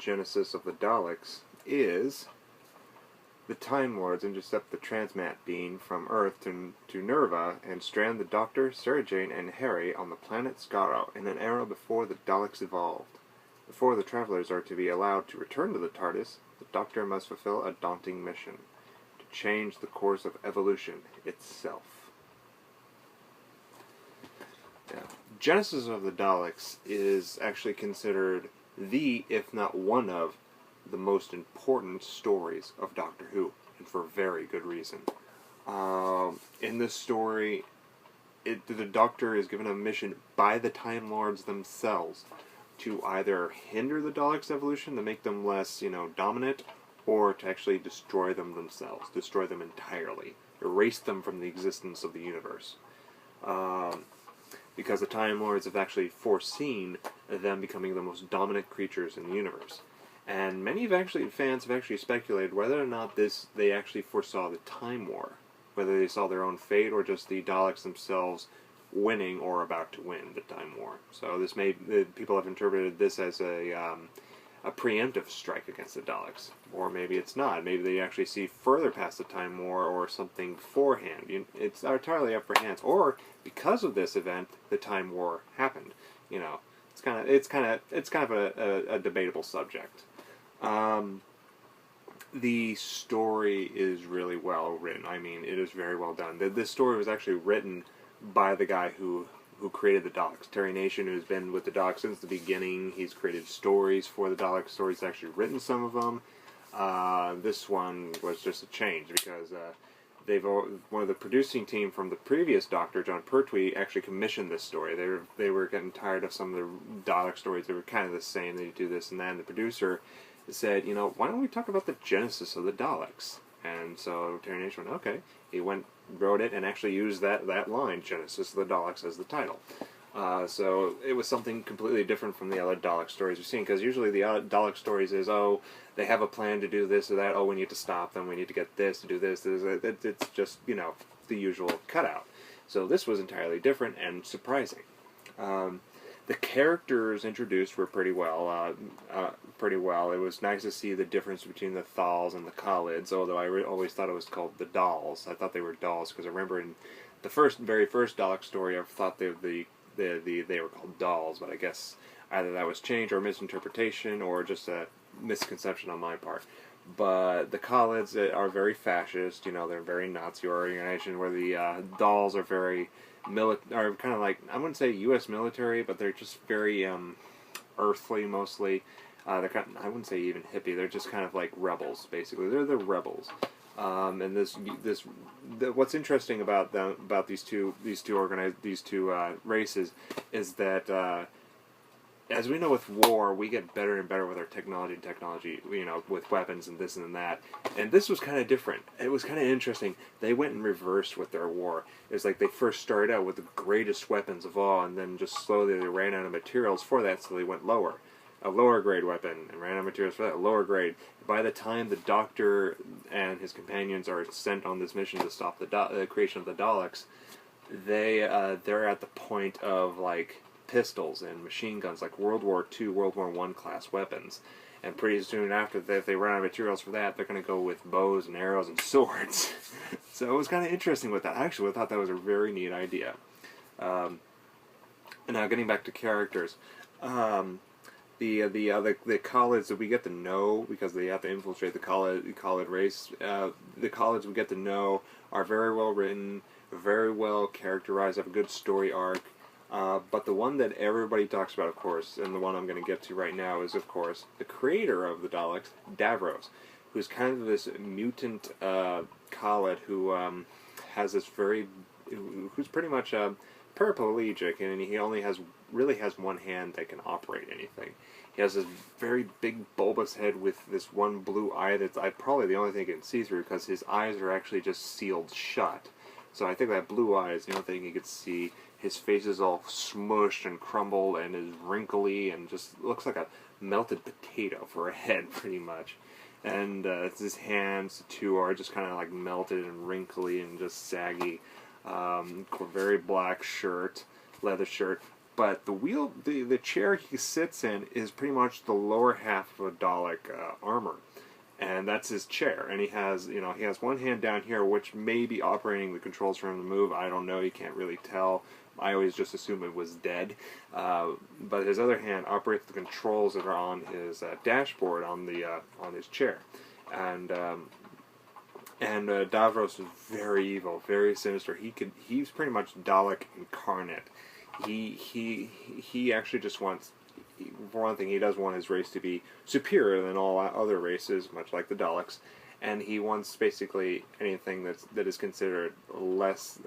genesis of the Daleks is the Time Lords intercept the transmat beam from Earth to Nerva and strand the Doctor, Sarah Jane, and Harry on the planet Skaro in an era before the Daleks evolved. Before the travelers are to be allowed to return to the TARDIS, the Doctor must fulfill a daunting mission: to change the course of evolution itself. Now, Genesis of the Daleks is actually considered the, if not one of, the most important stories of Doctor Who, and for very good reason. In this story, the Doctor is given a mission by the Time Lords themselves to either hinder the Daleks' evolution, to make them less, dominant, or to actually destroy them themselves, destroy them entirely, erase them from the existence of the universe. Because the Time Lords have actually foreseen them becoming the most dominant creatures in the universe. And many fans have actually speculated whether or not they actually foresaw the Time War, whether they saw their own fate or just the Daleks themselves winning or about to win the Time War. So people have interpreted this as a preemptive strike against the Daleks, or maybe it's not. Maybe they actually see further past the Time War or something beforehand. It's entirely up for hands. Or because of this event, the Time War happened. It's kind of a debatable subject. The story is really well written. I mean, it is very well done. This story was actually written by the guy who created the Daleks, Terry Nation, who's been with the Daleks since the beginning. He's created stories for the Daleks. Stories, actually written some of them. This one was just a change because one of the producing team from the previous Doctor, John Pertwee, actually commissioned this story. They were getting tired of some of the Dalek stories. They were kind of the same. They do this and that. And the producer said, why don't we talk about the genesis of the Daleks? And so Terry Nation went, okay. He wrote it, and actually used that line, Genesis of the Daleks, as the title. So it was something completely different from the other Dalek stories we've seen, because usually the Dalek stories is, they have a plan to do this or that, we need to stop them, we need to get this, to do this, it's just, the usual cutout. So this was entirely different and surprising. The characters introduced were pretty well. It was nice to see the difference between the Thals and the Khalids, although I always thought it was called the Dolls. I thought they were dolls, because I remember in the very first Dalek story, I thought they were called dolls, but I guess either that was changed or misinterpretation or just a misconception on my part. But the Khalids are very fascist, they're a very Nazi organization, where the dolls are very are kind of like, I wouldn't say U.S. military, but they're just very earthly mostly. They're kind of, I wouldn't say even hippie. They're just kind of like rebels, basically. They're the rebels. And what's interesting about these two races is that as we know with war, we get better and better with our technology, with weapons and this and that. And this was kind of different. It was kind of interesting. They went in reverse with their war. It was like they first started out with the greatest weapons of all, and then just slowly they ran out of materials for that, so they went lower. A lower grade weapon, and ran out of materials for that, a lower grade. By the time the Doctor and his companions are sent on this mission to stop the creation of the Daleks, they're at the point of, like, pistols and machine guns, like World War II, World War I class weapons. And pretty soon after, if they run out of materials for that, they're going to go with bows and arrows and swords. So it was kind of interesting with that. I actually thought that was a very neat idea. And now getting back to characters, the Khalids that we get to know, because they have to infiltrate the Khalid race, the Khalids we get to know are very well written, very well characterized, have a good story arc. But the one that everybody talks about, of course, and the one I'm going to get to right now is, of course, the creator of the Daleks, Davros, who's kind of this mutant Khalid who has this who's pretty much paraplegic, and he only really has one hand that can operate anything. He has this very big bulbous head with this one blue eye that's probably the only thing he can see through, because his eyes are actually just sealed shut. So I think that blue eye is the only thing he could see. His face is all smushed and crumbled and is wrinkly and just looks like a melted potato for a head, pretty much. And his hands, too, are just kind of like melted and wrinkly and just saggy. Very black shirt, leather shirt. but the chair he sits in is pretty much the lower half of a Dalek armor, and that's his chair. And he has one hand down here, which may be operating the controls for him to move. I don't know. You can't really tell. I always just assume it was dead. But his other hand operates the controls that are on his dashboard on his chair, and Davros is very evil, very sinister. He's pretty much Dalek incarnate. He actually just wants, for one thing, he does want his race to be superior than all other races, much like the Daleks, and he wants basically anything that is considered less.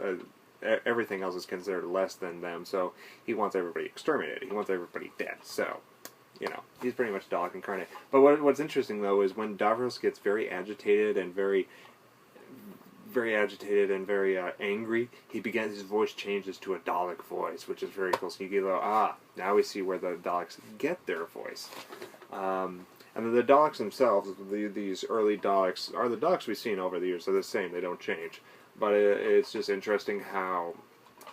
Everything else is considered less than them, so he wants everybody exterminated. He wants everybody dead. So, he's pretty much Dalek incarnate. But what's interesting though is when Davros gets very agitated and very angry, his voice changes to a Dalek voice, which is very cool. So you go, now we see where the Daleks get their voice. And the Daleks themselves, these early Daleks, are the Daleks we've seen over the years. They're the same, they don't change. But it's just interesting how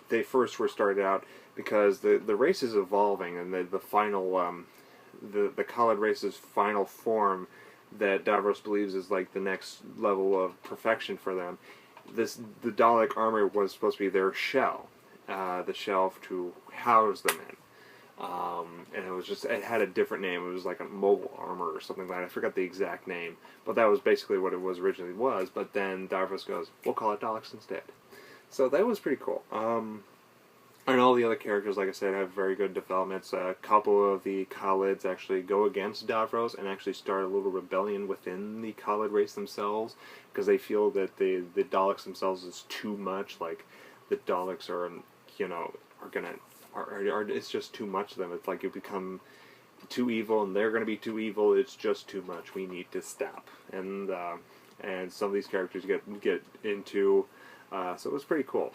they first were started out, because the race is evolving, and the final, the Khalid race's final form that Davros believes is like the next level of perfection for them. The Dalek armor was supposed to be their shell, the shell to house them in, and it had a different name. It was like a mobile armor or something like that. I forgot the exact name, but that was basically what it was originally was. But then Davros goes, "We'll call it Daleks instead." So that was pretty cool. And all the other characters, like I said, have very good developments. A couple of the Khalids actually go against Davros and actually start a little rebellion within the Khalid race themselves, because they feel that the Daleks themselves is too much. Like, the Daleks are it's just too much of them. It's like you become too evil, and they're gonna be too evil. It's just too much. We need to stop. And some of these characters get into. So it was pretty cool.